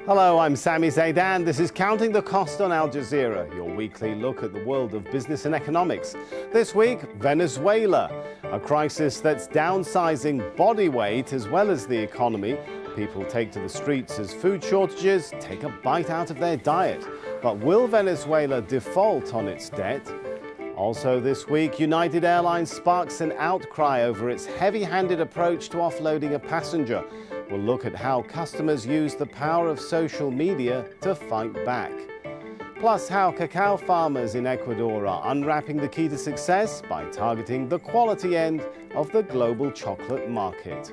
Hello, I'm Sami Zaidan. This is Counting the Cost on Al Jazeera, your weekly look at the world of business and economics. This week, Venezuela, a crisis that's downsizing body weight as well as the economy. People take to the streets as food shortages take a bite out of their diet. But will Venezuela default on its debt? Also this week, United Airlines sparks an outcry over its heavy-handed approach to offloading a passenger. We'll look at how customers use the power of social media to fight back. Plus, how cacao farmers in Ecuador are unwrapping the key to success by targeting the quality end of the global chocolate market.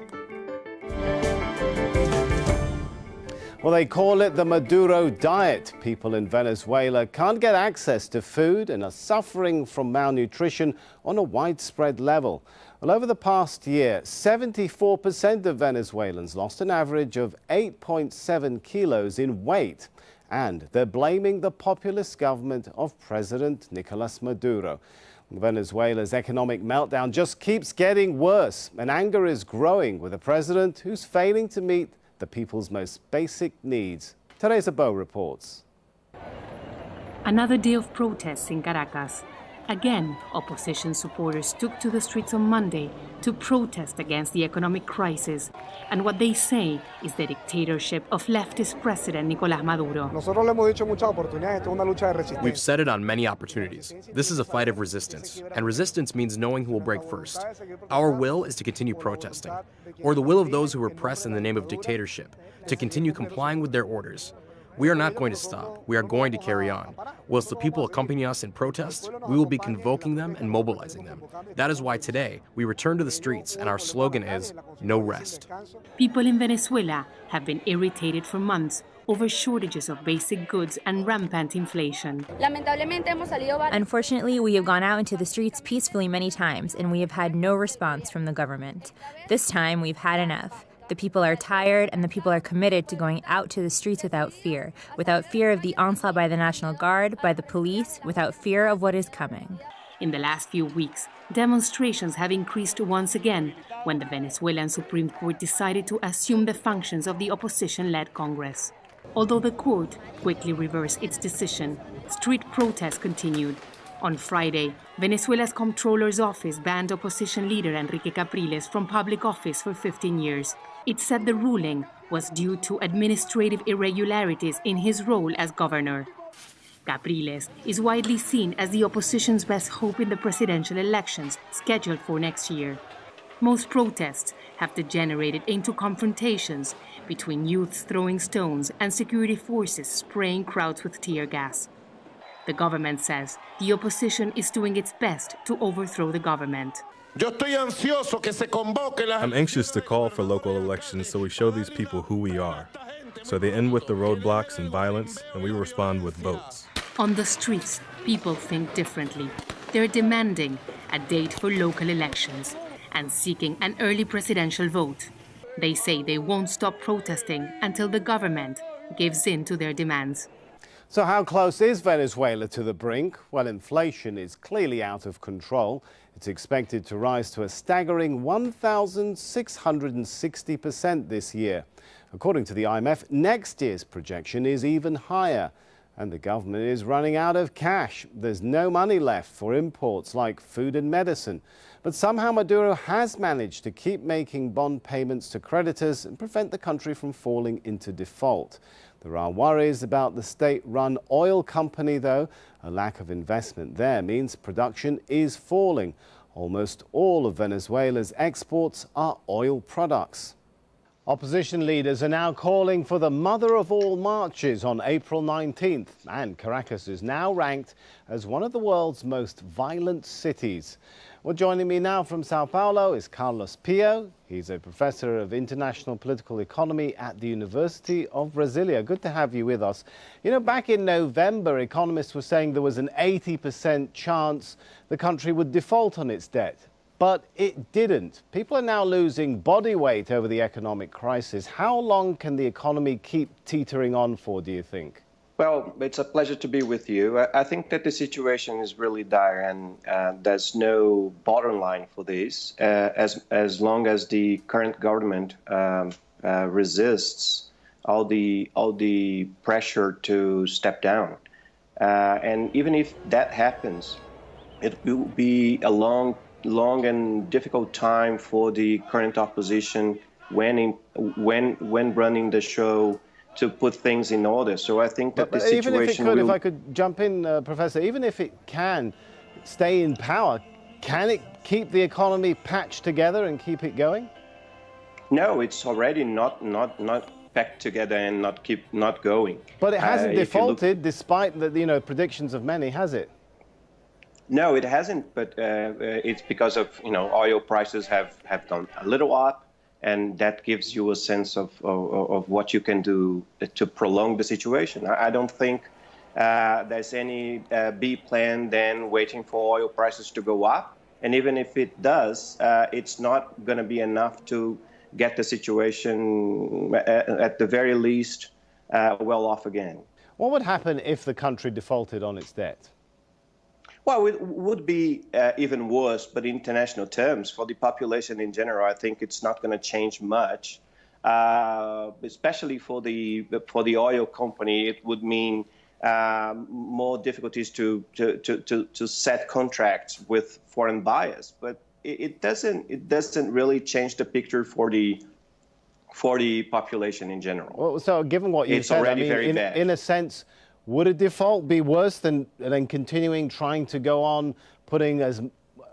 Well, they call it the Maduro diet. People in Venezuela can't get access to food and are suffering from malnutrition on a widespread level. Well, over the past year, 74% of Venezuelans lost an average of 8.7 kilos in weight. And they're blaming the populist government of President Nicolas Maduro. Venezuela's economic meltdown just keeps getting worse, and anger is growing with a president who's failing to meet the people's most basic needs. Theresa Bo reports. Another day of protests in Caracas. Again, opposition supporters took to the streets on Monday to protest against the economic crisis and what they say is the dictatorship of leftist President Nicolas Maduro. We've said it on many opportunities. This is a fight of resistance, and resistance means knowing who will break first. Our will is to continue protesting, or the will of those who oppress in the name of dictatorship, to continue complying with their orders. We are not going to stop. We are going to carry on. Whilst the people accompany us in protest, we will be convoking them and mobilizing them. That is why today we return to the streets and our slogan is, no rest. People in Venezuela have been irritated for months over shortages of basic goods and rampant inflation. Unfortunately, we have gone out into the streets peacefully many times and we have had no response from the government. This time we've had enough. The people are tired and the people are committed to going out to the streets without fear of the onslaught by the National Guard, by the police, without fear of what is coming. In the last few weeks, demonstrations have increased once again when the Venezuelan Supreme Court decided to assume the functions of the opposition-led Congress. Although the court quickly reversed its decision, street protests continued. On Friday, Venezuela's comptroller's office banned opposition leader Enrique Capriles from public office for 15 years. It said the ruling was due to administrative irregularities in his role as governor. Capriles is widely seen as the opposition's best hope in the presidential elections scheduled for next year. Most protests have degenerated into confrontations between youths throwing stones and security forces spraying crowds with tear gas. The government says the opposition is doing its best to overthrow the government. I'm anxious to call for local elections so we show these people who we are. So they end with the roadblocks and violence, and we respond with votes. On the streets, people think differently. They're demanding a date for local elections and seeking an early presidential vote. They say they won't stop protesting until the government gives in to their demands. So how close is Venezuela to the brink? Well, inflation is clearly out of control. It's expected to rise to a staggering 1,660% this year. According to the IMF, next year's projection is even higher. And the government is running out of cash. There's no money left for imports like food and medicine. But somehow Maduro has managed to keep making bond payments to creditors and prevent the country from falling into default. There are worries about the state-run oil company, though. A lack of investment there means production is falling. Almost all of Venezuela's exports are oil products. Opposition leaders are now calling for the mother of all marches on April 19th, and Caracas is now ranked as one of the world's most violent cities. Well, joining me now from Sao Paulo is Carlos Pio. He's a professor of international political economy at the University of Brasilia. Good to have you with us. You know, back in November, economists were saying there was an 80% chance the country would default on its debt. But it didn't. People are now losing body weight over the economic crisis. How long can the economy keep teetering on for, do you think? Well, it's a pleasure to be with you. I think that the situation is really dire, and there's no bottom line for this. As long as the current government resists all the pressure to step down. And even if that happens, it will be a long and difficult time for the current opposition when running the show to put things in order. So I think that the situation even if it could, if I could jump in, Professor, even if it can stay in power, can it keep the economy patched together and keep it going? No, it's already not packed together and not going. But it hasn't defaulted, despite the predictions of many, has it? No, it hasn't. But it's because of oil prices have gone a little up. And that gives you a sense of what you can do to prolong the situation. I don't think there's any B plan then waiting for oil prices to go up. And even if it does, it's not going to be enough to get the situation, at the very least, well off again. What would happen if the country defaulted on its debt? Well, it would be even worse, but in international terms, for the population in general, I think it's not going to change much. Especially for the oil company, it would mean more difficulties to set contracts with foreign buyers. But it doesn't really change the picture for the population in general. Well, so given what you said, already very bad. In a sense, would a default be worse than continuing trying to go on putting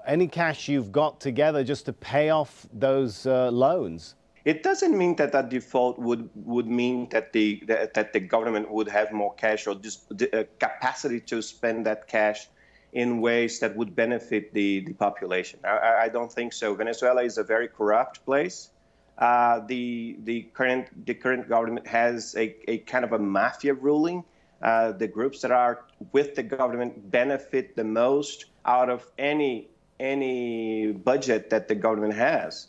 any cash you've got together just to pay off those loans? It doesn't mean that a default would mean that the government would have more cash or just the capacity to spend that cash in ways that would benefit the population. I don't think so. Venezuela is a very corrupt place. The current government has a kind of a mafia ruling. The groups that are with the government benefit the most out of any budget that the government has.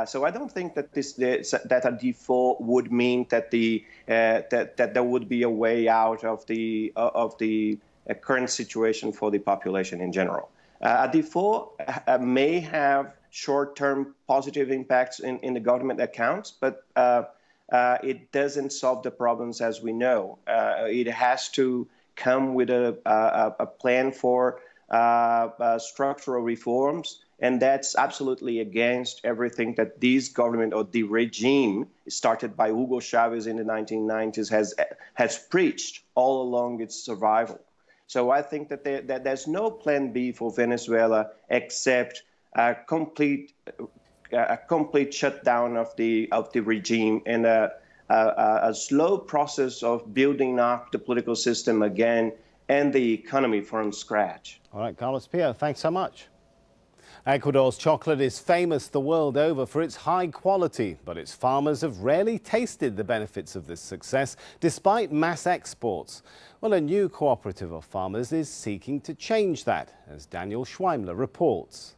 So I don't think that that a default would mean that that there would be a way out of the current situation for the population in general. A default may have short-term positive impacts in the government accounts, but it doesn't solve the problems as we know. It has to come with a plan for structural reforms, and that's absolutely against everything that this government or the regime started by Hugo Chavez in the 1990s has preached all along its survival. So I think that there's no plan B for Venezuela except a complete shutdown of the regime and a slow process of building up the political system again and the economy from scratch. All right, Carlos Pio, thanks so much. Ecuador's chocolate is famous the world over for its high quality, but its farmers have rarely tasted the benefits of this success, despite mass exports. Well, a new cooperative of farmers is seeking to change that, as Daniel Schweimler reports.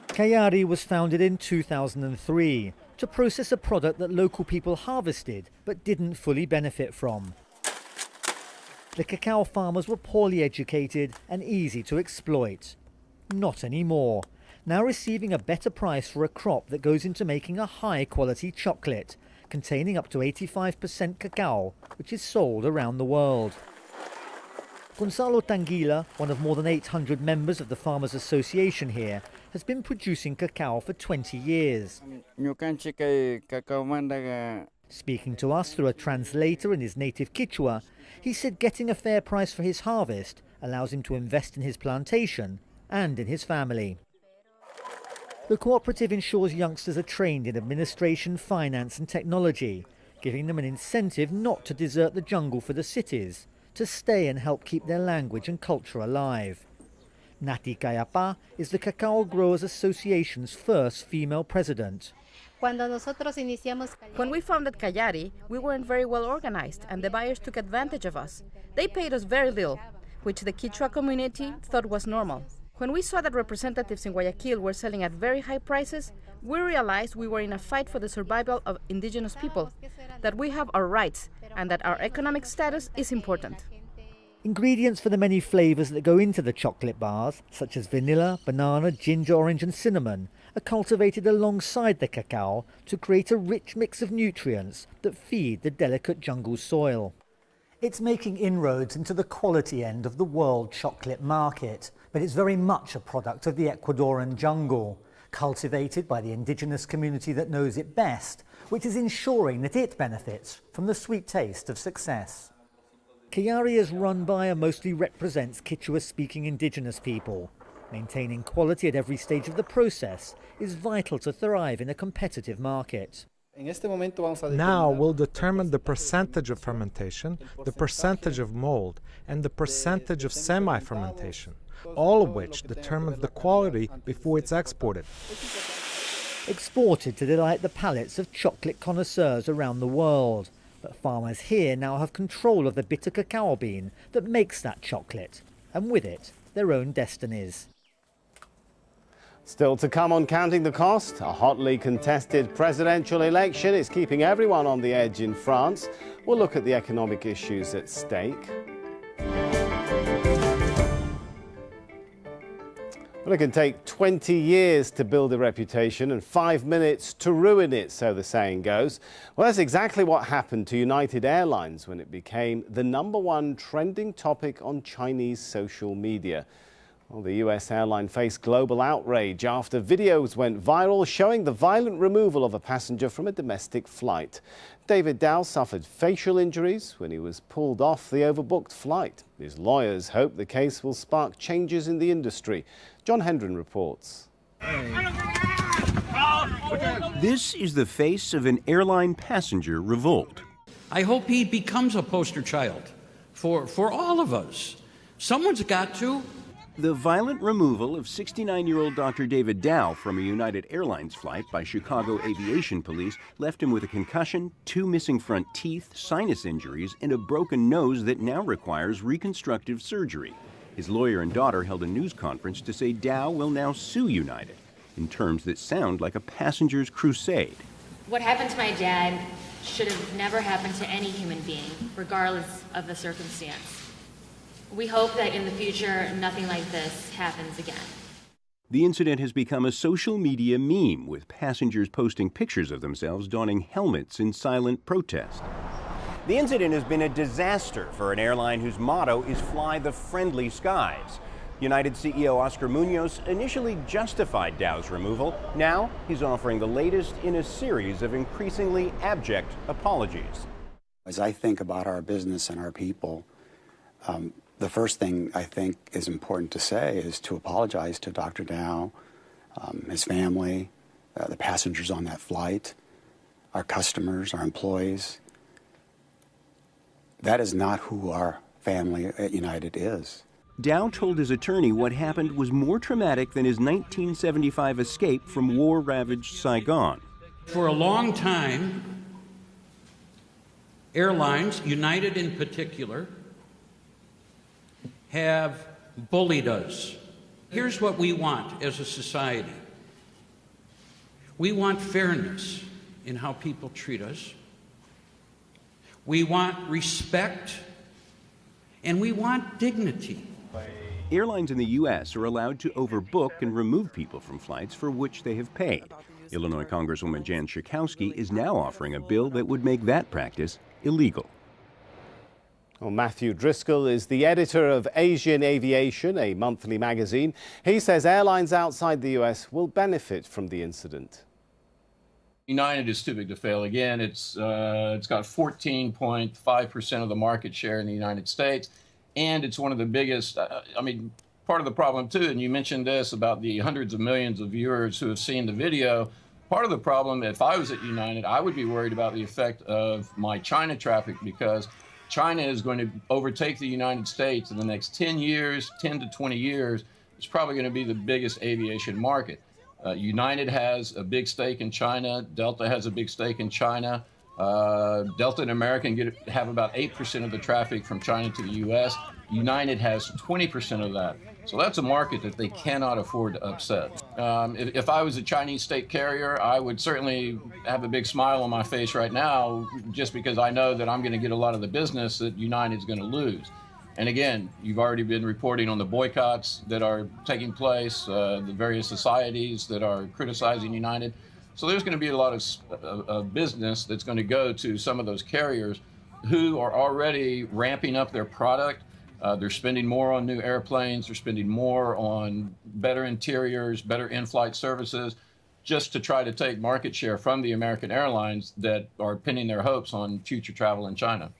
Callari was founded in 2003 to process a product that local people harvested but didn't fully benefit from. The cacao farmers were poorly educated and easy to exploit. Not anymore. Now receiving a better price for a crop that goes into making a high-quality chocolate, containing up to 85% cacao, which is sold around the world. Gonzalo Tanguila, one of more than 800 members of the Farmers Association here, has been producing cacao for 20 years. Speaking to us through a translator in his native Quechua, he said getting a fair price for his harvest allows him to invest in his plantation and in his family. The cooperative ensures youngsters are trained in administration, finance and technology, giving them an incentive not to desert the jungle for the cities, to stay and help keep their language and culture alive. Nati Cayapa is the Cacao Growers Association's first female president. When we founded Callari, we weren't very well organized and the buyers took advantage of us. They paid us very little, which the Quechua community thought was normal. When we saw that representatives in Guayaquil were selling at very high prices, we realized we were in a fight for the survival of indigenous people, that we have our rights and that our economic status is important. Ingredients for the many flavors that go into the chocolate bars, such as vanilla, banana, ginger, orange and cinnamon, are cultivated alongside the cacao to create a rich mix of nutrients that feed the delicate jungle soil. It's making inroads into the quality end of the world chocolate market, but it's very much a product of the Ecuadorian jungle, cultivated by the indigenous community that knows it best, which is ensuring that it benefits from the sweet taste of success. Kayari is run by and mostly represents Quechua-speaking indigenous people. Maintaining quality at every stage of the process is vital to thrive in a competitive market. Now we'll determine the percentage of fermentation, the percentage of mold, and the percentage of semi-fermentation, all of which determines the quality before it's exported. Exported to delight the palates of chocolate connoisseurs around the world. But farmers here now have control of the bitter cacao bean that makes that chocolate, and with it, their own destinies. Still to come on Counting the Cost, a hotly contested presidential election is keeping everyone on the edge in France. We'll look at the economic issues at stake. Well, it can take 20 years to build a reputation and 5 minutes to ruin it, so the saying goes. Well, that's exactly what happened to United Airlines when it became the #1 trending topic on Chinese social media. Well, the US airline faced global outrage after videos went viral showing the violent removal of a passenger from a domestic flight. David Dow suffered facial injuries when he was pulled off the overbooked flight. His lawyers hope the case will spark changes in the industry. John Hendren reports. This is the face of an airline passenger revolt. I hope he becomes a poster child for all of us. Someone's got to. The violent removal of 69-year-old Dr. David Dow from a United Airlines flight by Chicago Aviation Police left him with a concussion, 2 missing front teeth, sinus injuries, and a broken nose that now requires reconstructive surgery. His lawyer and daughter held a news conference to say Dow will now sue United in terms that sound like a passenger's crusade. What happened to my dad should have never happened to any human being, regardless of the circumstance. We hope that in the future, nothing like this happens again. The incident has become a social media meme, with passengers posting pictures of themselves donning helmets in silent protest. The incident has been a disaster for an airline whose motto is "Fly the Friendly Skies." United CEO Oscar Munoz initially justified Dow's removal. Now he's offering the latest in a series of increasingly abject apologies. As I think about our business and our people, the first thing I think is important to say is to apologize to Dr. Dow, his family, the passengers on that flight, our customers, our employees. That is not who our family at United is. Dow told his attorney what happened was more traumatic than his 1975 escape from war-ravaged Saigon. For a long time, airlines, United in particular, have bullied us. Here's what we want as a society. We want fairness in how people treat us. We want respect, and we want dignity. Airlines in the U.S. are allowed to overbook and remove people from flights for which they have paid. Illinois Congresswoman Jan Schakowsky is now offering a bill that would make that practice illegal. Well, Matthew Driscoll is the editor of Asian Aviation, a monthly magazine. He says airlines outside the U.S. will benefit from the incident. United is too big to fail again. It's got 14.5% of the market share in the United States, and it's one of the biggest. I mean, part of the problem too, and you mentioned this about the hundreds of millions of viewers who have seen the video. Part of the problem, if I was at United, I would be worried about the effect of my China traffic, because China is going to overtake the United States in the next 10 years, 10 to 20 years. It's probably going to be the biggest aviation market. United has a big stake in China. Delta has a big stake in China. Delta and American have about 8% of the traffic from China to the U.S. United has 20% of that. So that's a market that they cannot afford to upset. If I was a Chinese state carrier, I would certainly have a big smile on my face right now, just because I know that I'm going to get a lot of the business that United's going to lose. And again, you've already been reporting on the boycotts that are taking place, the various societies that are criticizing United. So there's going to be a lot of business that's going to go to some of those carriers who are already ramping up their product. They're spending more on new airplanes. They're spending more on better interiors, better in-flight services, just to try to take market share from the American airlines that are pinning their hopes on future travel in China.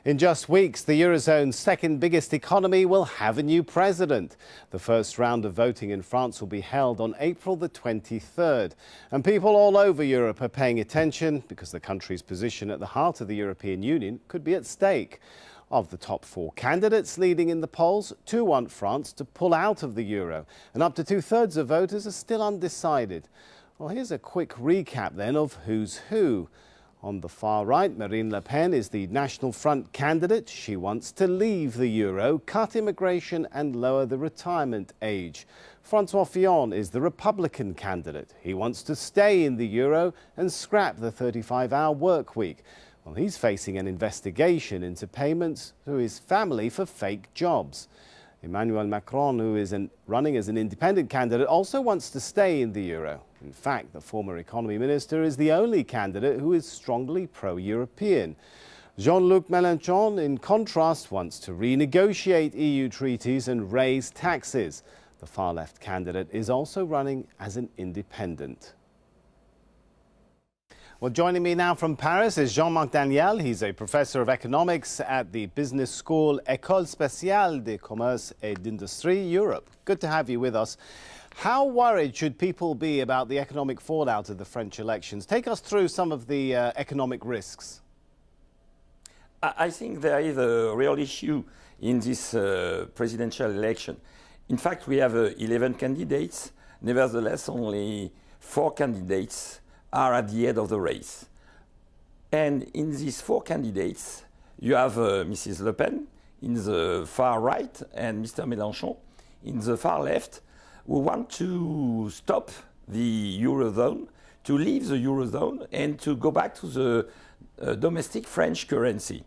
In just weeks, the Eurozone's second biggest economy will have a new president. The first round of voting in France will be held on April the 23rd. And people all over Europe are paying attention because the country's position at the heart of the European Union could be at stake. Of the top 4 candidates leading in the polls, 2 want France to pull out of the euro, and up to 2/3 of voters are still undecided. Well, here's a quick recap then of who's who. On the far right, Marine Le Pen is the National Front candidate. She wants to leave the euro, cut immigration and lower the retirement age. François Fillon is the Republican candidate. He wants to stay in the euro and scrap the 35-hour work week. Well, he's facing an investigation into payments to his family for fake jobs. Emmanuel Macron, who is running as an independent candidate, also wants to stay in the euro. In fact, the former economy minister is the only candidate who is strongly pro-European. Jean-Luc Mélenchon, in contrast, wants to renegotiate EU treaties and raise taxes. The far-left candidate is also running as an independent. Well, joining me now from Paris is Jean-Marc Daniel. He's a professor of economics at the business school École Spéciale de Commerce et d'Industrie, Europe. Good to have you with us. How worried should people be about the economic fallout of the French elections? Take us through some of the economic risks. I think there is a real issue in this presidential election. In fact, we have 11 candidates. Nevertheless, only 4 candidates are at the head of the race. And in these 4 candidates, you have Mrs. Le Pen in the far right and Mr. Mélenchon in the far left, who want to stop the Eurozone, to leave the Eurozone and to go back to the domestic French currency.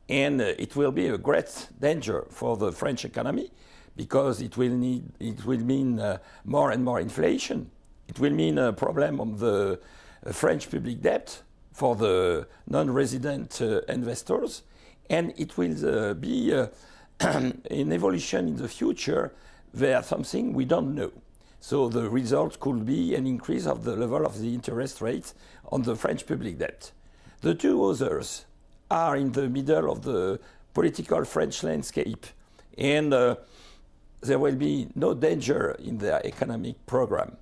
And it will be a great danger for the French economy because it will mean more and more inflation. It will mean a problem on the French public debt for the non-resident investors, and it will be an evolution in the future where something we don't know. So the result could be an increase of the level of the interest rates on the French public debt. The 2 others are in the middle of the political French landscape, and there will be no danger in their economic program.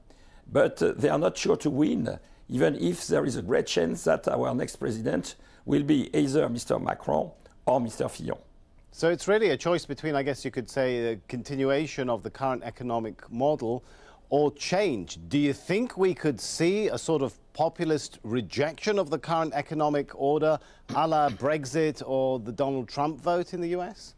But they are not sure to win, even if there is a great chance that our next president will be either Mr. Macron or Mr. Fillon. So it's really a choice between, I guess you could say, a continuation of the current economic model or change. Do you think we could see a sort of populist rejection of the current economic order, a la Brexit or the Donald Trump vote in the US?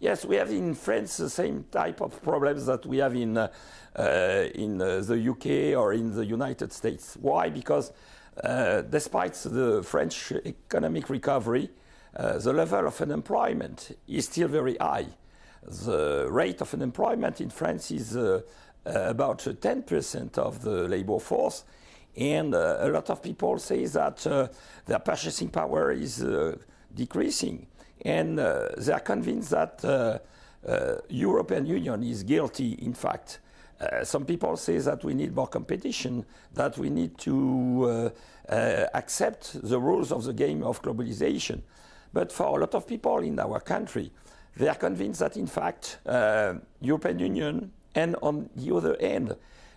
Yes, we have in France the same type of problems that we have in the UK or in the United States. Why? Because despite the French economic recovery, the level of unemployment is still very high. The rate of unemployment in France is about 10% of the labor force, and a lot of people say that their purchasing power is decreasing, and they are convinced that European Union is guilty, in fact. Some people say that we need more competition, that we need to accept the rules of the game of globalization. But for a lot of people in our country, they are convinced that, in fact, European Union and, on the other hand,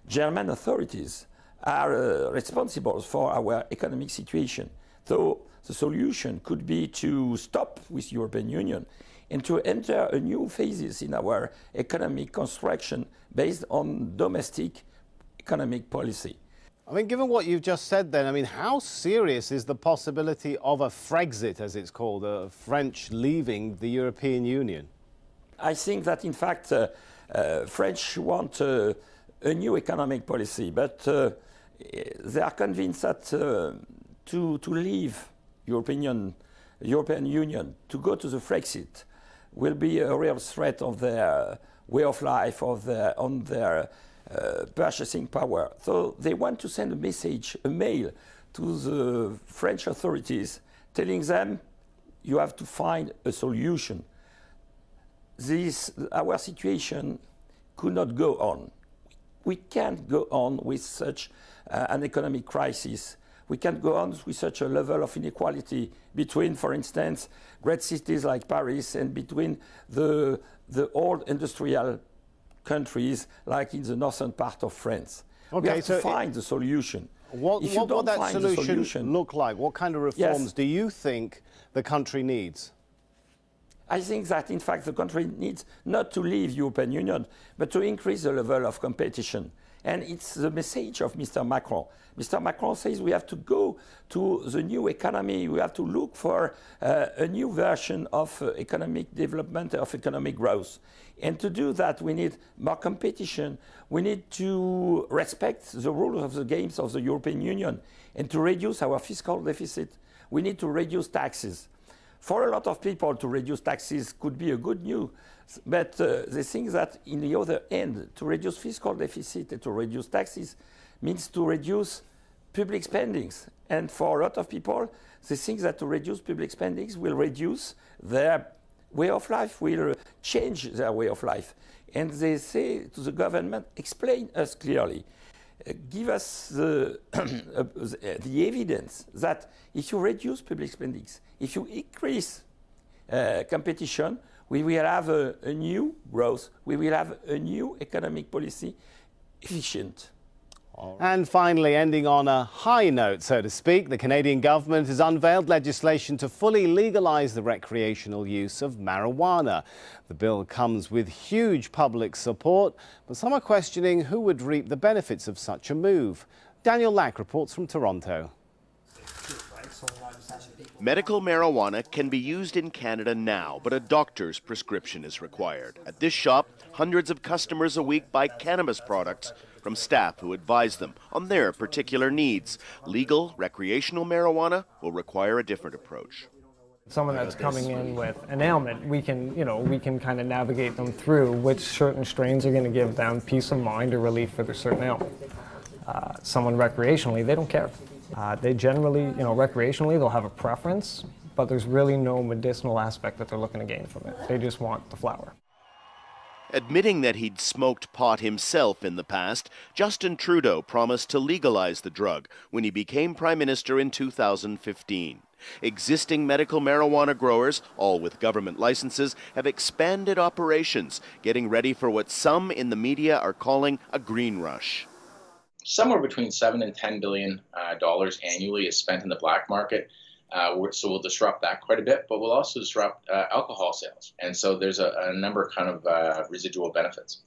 German authorities are responsible for our economic situation. So the solution could be to stop with European Union and to enter a new phases in our economic construction based on domestic economic policy. I mean, given what you've just said then, I mean, how serious is the possibility of a Frexit, as it's called, a French leaving the European Union? I think that, in fact, French want a new economic policy, but they are convinced that to leave European Union, to go to the Frexit, will be a real threat on their way of life, on their purchasing power. So they want to send a message, a mail to the French authorities telling them you have to find a solution. Our situation could not go on. We can't go on with such an economic crisis. We can't go on with such a level of inequality between, for instance, great cities like Paris and between the old industrial countries like in the northern part of France. Okay, we have to find the solution. What would that solution look like? What kind of reforms do you think the country needs? I think that, in fact, the country needs not to leave the European Union, but to increase the level of competition. And it's the message of Mr. Macron. Mr. Macron says we have to go to the new economy. We have to look for a new version of economic development, of economic growth. And to do that, we need more competition. We need to respect the rules of the games of the European Union. And to reduce our fiscal deficit, we need to reduce taxes. For a lot of people, to reduce taxes could be a good news, but they think that in the other end, to reduce fiscal deficit and to reduce taxes means to reduce public spendings. And for a lot of people, they think that to reduce public spendings will reduce their way of life, will change their way of life. And they say to the government, explain us clearly. Give us the evidence that if you reduce public spendings, if you increase competition, we will have a new growth, we will have a new economic policy efficient. And finally, ending on a high note, so to speak, the Canadian government has unveiled legislation to fully legalise the recreational use of marijuana. The bill comes with huge public support, but some are questioning who would reap the benefits of such a move. Daniel Lack reports from Toronto. Medical marijuana can be used in Canada now, but a doctor's prescription is required. At this shop, hundreds of customers a week buy cannabis products from staff who advise them on their particular needs. Legal, recreational marijuana will require a different approach. Someone that's coming in with an ailment, we can kind of navigate them through which certain strains are going to give them peace of mind or relief for their certain ailment. Someone recreationally, they don't care. They generally, recreationally, they'll have a preference, but there's really no medicinal aspect that they're looking to gain from it. They just want the flower. Admitting that he'd smoked pot himself in the past, Justin Trudeau promised to legalize the drug when he became Prime Minister in 2015. Existing medical marijuana growers, all with government licenses, have expanded operations, getting ready for what some in the media are calling a green rush. Somewhere between $7 and $10 billion annually is spent in the black market. So we'll disrupt that quite a bit, but we'll also disrupt alcohol sales. And so there's a number of kind of residual benefits.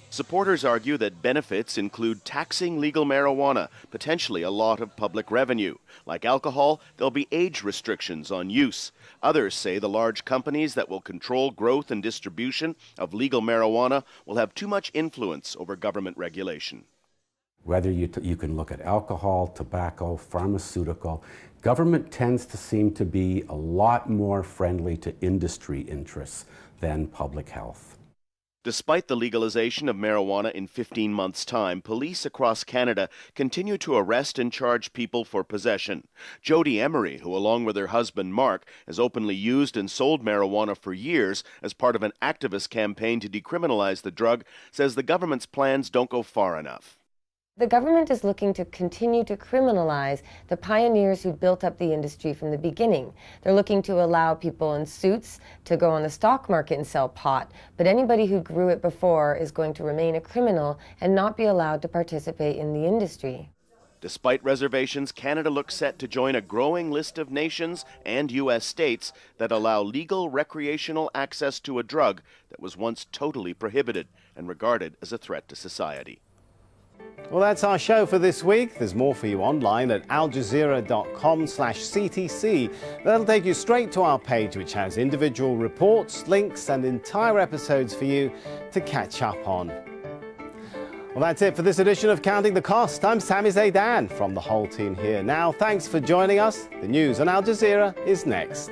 Supporters argue that benefits include taxing legal marijuana, potentially a lot of public revenue. Like alcohol, there'll be age restrictions on use. Others say the large companies that will control growth and distribution of legal marijuana will have too much influence over government regulation. Whether you can look at alcohol, tobacco, pharmaceutical, government tends to seem to be a lot more friendly to industry interests than public health. Despite the legalization of marijuana in 15 months' time, police across Canada continue to arrest and charge people for possession. Jody Emery, who along with her husband Mark has openly used and sold marijuana for years as part of an activist campaign to decriminalize the drug, says the government's plans don't go far enough. The government is looking to continue to criminalize the pioneers who built up the industry from the beginning. They're looking to allow people in suits to go on the stock market and sell pot, but anybody who grew it before is going to remain a criminal and not be allowed to participate in the industry. Despite reservations, Canada looks set to join a growing list of nations and U.S. states that allow legal recreational access to a drug that was once totally prohibited and regarded as a threat to society. Well, that's our show for this week. There's more for you online at aljazeera.com/CTC. That'll take you straight to our page, which has individual reports, links, and entire episodes for you to catch up on. Well, that's it for this edition of Counting the Cost. I'm Sami Zaidan from the whole team here. Now, thanks for joining us. The news on Al Jazeera is next.